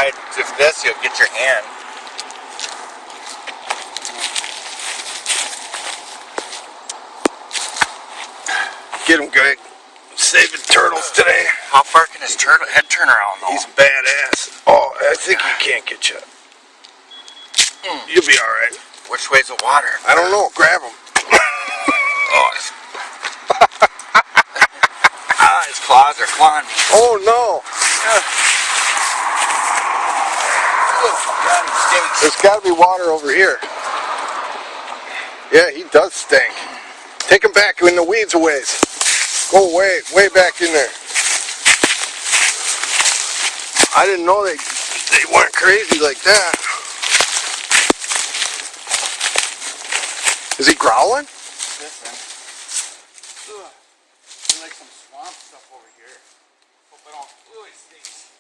tried with this, you'll get your hand. Get him, Greg. Saving turtles today. How far can his head turn around though? He's badass. Oh, I think he can't get you. You'll be alright. Which way's the water? I don't know. Grab him. Oh, his claws are clawing me. Oh no. God, he stinks. There's got to be water over here. Yeah, he does stink. Take him back in the weeds a ways. Go way back in there. I didn't know they weren't crazy like that. Is he growling? Listen. There's like some swamp stuff over here. Hope I don't. Ooh, it stinks.